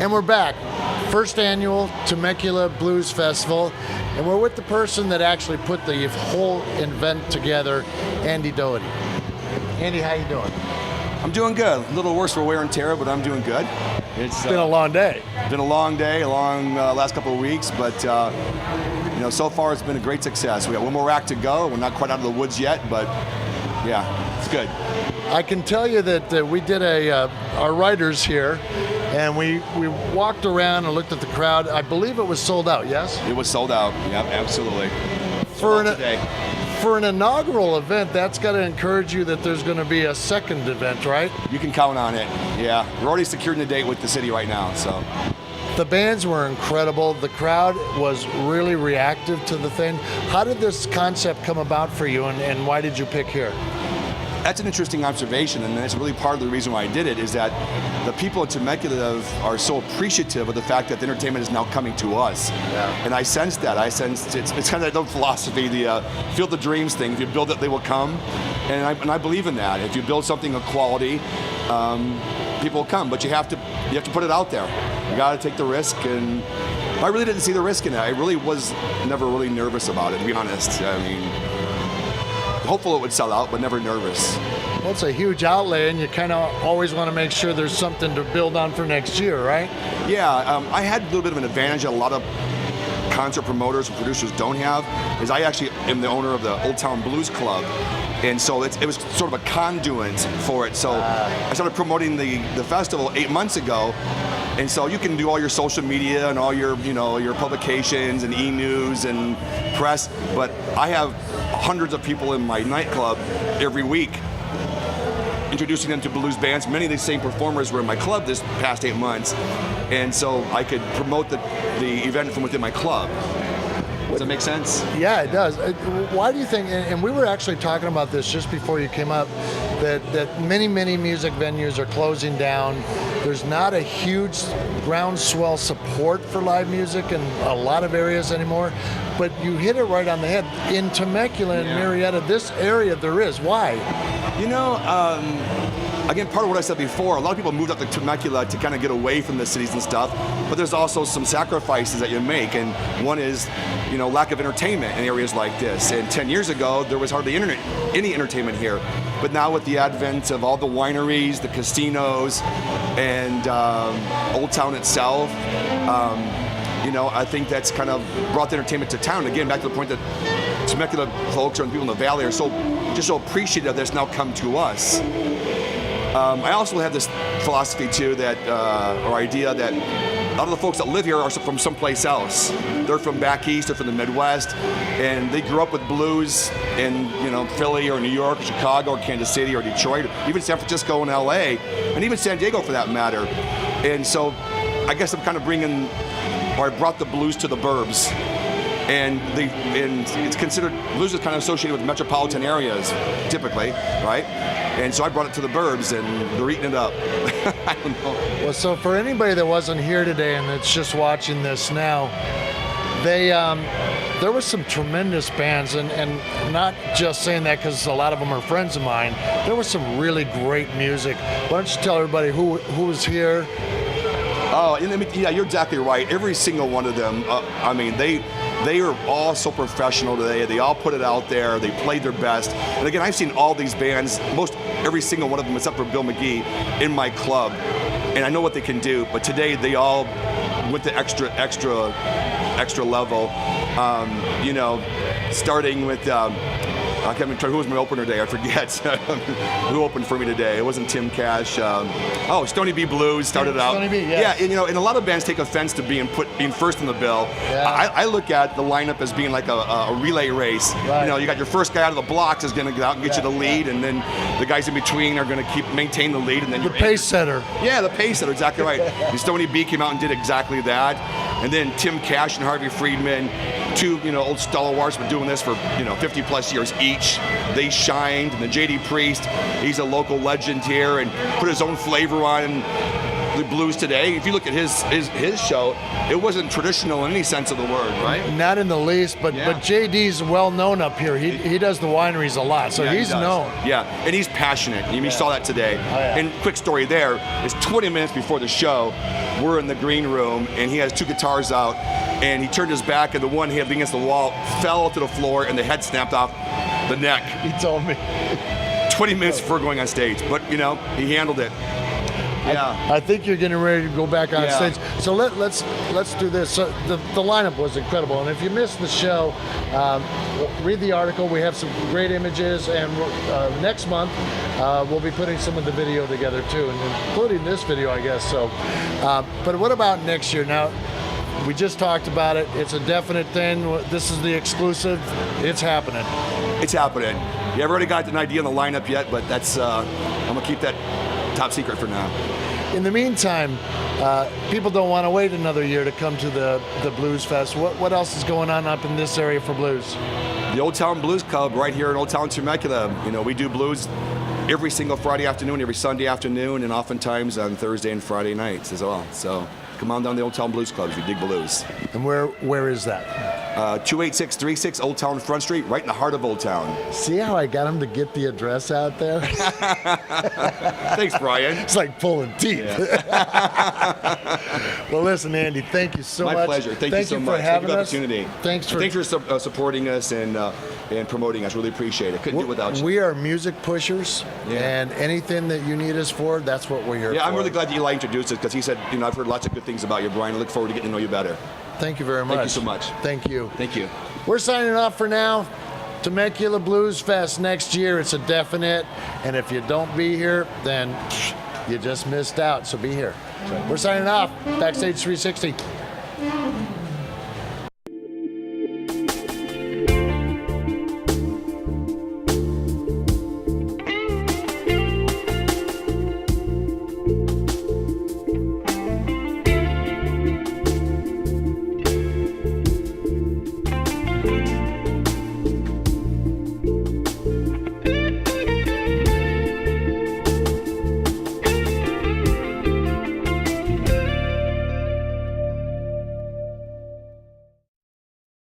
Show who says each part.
Speaker 1: And we're back. First annual Temecula Blues Festival. And we're with the person that actually put the whole event together, Andy Doty. Andy, how you doing?
Speaker 2: I'm doing good. A little worse for wear and tear, but I'm doing good.
Speaker 1: It's been a long day.
Speaker 2: Been a long day, a long last couple of weeks, but so far it's been a great success. We got one more act to go. We're not quite out of the woods yet, but yeah, it's good.
Speaker 1: I can tell you that we did our writers here, and we walked around and looked at the crowd. I believe it was sold out, yes?
Speaker 2: It was sold out, yep, absolutely.
Speaker 1: For an inaugural event, that's got to encourage you that there's going to be a second event, right?
Speaker 2: You can count on it, yeah. We're already securing the date with the city right now, so.
Speaker 1: The bands were incredible. The crowd was really reactive to the thing. How did this concept come about for you, and why did you pick here?
Speaker 2: That's an interesting observation, and that's really part of the reason why I did it, is that the people at Temecula are so appreciative of the fact that the entertainment is now coming to us.
Speaker 1: Yeah.
Speaker 2: And I sensed that. It's kind of that philosophy, the field the dreams thing. If you build it, they will come. And I believe in that. If you build something of quality, people will come. But you have to put it out there. You got to take the risk, and I really didn't see the risk in it. I really was never really nervous about it, to be honest. I mean, hopeful it would sell out, but never nervous.
Speaker 1: Well, it's a huge outlay, and you kind of always want to make sure there's something to build on for next year, right?
Speaker 2: Yeah, I had a little bit of an advantage that a lot of concert promoters and producers don't have, is I actually am the owner of the Old Town Blues Club. And so it was sort of a conduit for it. So I started promoting the festival 8 months ago. And so you can do all your social media and all your your publications and e-news and press, but I have hundreds of people in my nightclub every week introducing them to blues bands. Many of these same performers were in my club this past 8 months, and so I could promote the event from within my club. Does that make sense?
Speaker 1: Yeah, it does. Why do you think, and we were actually talking about this just before you came up, that many music venues are closing down. There's not a huge groundswell support for live music in a lot of areas anymore, but you hit it right on the head. In Temecula and Marietta, this area there is. Why?
Speaker 2: Again, part of what I said before, a lot of people moved up to Temecula to kind of get away from the cities and stuff, but there's also some sacrifices that you make, and one is, lack of entertainment in areas like this. And 10 years ago, there was hardly any entertainment here. But now with the advent of all the wineries, the casinos, and Old Town itself, I think that's kind of brought the entertainment to town. Again, back to the point that Temecula folks or the people in the valley are so appreciative that it's now come to us. I also have this philosophy too, or idea that a lot of the folks that live here are from someplace else. They're from back east, they're from the Midwest, and they grew up with blues in Philly or New York or Chicago or Kansas City or Detroit, or even San Francisco and LA, and even San Diego for that matter. And so I guess I'm kind of I brought the blues to the burbs. And it's considered, blues is kind of associated with metropolitan areas, typically, right? And so I brought it to the burbs, and they're eating it up. I don't know.
Speaker 1: Well, so for anybody that wasn't here today and that's just watching this now, there were some tremendous bands, and not just saying that because a lot of them are friends of mine. There was some really great music. Why don't you tell everybody who was here?
Speaker 2: Oh, yeah, you're exactly right. Every single one of them, they are all so professional today. They all put it out there. They played their best. And again, I've seen all these bands, every single one of them except for Bill McGee, in my club. And I know what they can do. But today, they all went to extra level. Starting with, I can't remember who was my opener today. I forget who opened for me today. It wasn't Tim Cash. Stony B Blues started out.
Speaker 1: Stony B, yes.
Speaker 2: Yeah, and a lot of bands take offense to being first in the bill. Yeah. I look at the lineup as being like a relay race. Right. You got your first guy out of the blocks is going to go out and get you the lead, and then the guys in between are going to maintain the lead, and then
Speaker 1: the pace setter.
Speaker 2: Yeah, the pace setter, exactly right. And Stony B came out and did exactly that, and then Tim Cash and Harvey Friedman, two old stalwarts, been doing this for 50 plus years each. They shined, and then J.D. Priest, he's a local legend here and put his own flavor on the blues today. If you look at his show, it wasn't traditional in any sense of the word, right?
Speaker 1: Not in the least, but JD's well known up here. He does the wineries a lot, so he's known.
Speaker 2: Yeah, and he's passionate. You saw that today.
Speaker 1: Oh, yeah.
Speaker 2: And quick story there is 20 minutes before the show, we're in the green room, and he has 2 guitars out, and he turned his back, and the one he had against the wall fell to the floor, and the head snapped off the neck.
Speaker 1: He told me.
Speaker 2: 20 minutes before going on stage, but you know, he handled it. Yeah.
Speaker 1: I think you're getting ready to go back on
Speaker 2: Yeah.
Speaker 1: stage. So let's do this. So the lineup was incredible, and if you missed the show, read the article. We have some great images, and next month we'll be putting some of the video together too, and including this video, I guess. So, but what about next year? Now, we just talked about it. It's a definite thing. This is the exclusive. It's happening.
Speaker 2: It's happening. You haven't already got an idea on the lineup yet, but that's I'm gonna keep that top secret for now.
Speaker 1: In the meantime, people don't want to wait another year to come to the Blues Fest. What else is going on up in this area for blues?
Speaker 2: The Old Town Blues Club right here in Old Town Temecula. You know, we do blues every single Friday afternoon, every Sunday afternoon, and oftentimes on Thursday and Friday nights as well. So come on down to the Old Town Blues Club if you dig blues.
Speaker 1: And where is that?
Speaker 2: 28636 Old Town Front Street, right in the heart of Old Town.
Speaker 1: See how I got him to get the address out there?
Speaker 2: Thanks, Brian.
Speaker 1: It's like pulling teeth. Well, listen, Andy, thank you so much.
Speaker 2: My pleasure. Thank you so much.
Speaker 1: For having
Speaker 2: Thank you for the
Speaker 1: us.
Speaker 2: opportunity. Thanks for supporting us and promoting us. Really appreciate it. Couldn't do it without you.
Speaker 1: We are music pushers,
Speaker 2: Yeah.
Speaker 1: and anything that you need us for, that's what we're here for.
Speaker 2: Yeah, I'm really glad that Eli introduced us because he said, you know, I've heard lots of good things about you, Brian. I look forward to getting to know you better.
Speaker 1: Thank you very much.
Speaker 2: Thank you so much.
Speaker 1: Thank you.
Speaker 2: Thank you.
Speaker 1: We're signing off for now. Temecula Blues Fest next year. It's a definite. And if you don't be here, then you just missed out. So be here. We're signing off. BackStage360.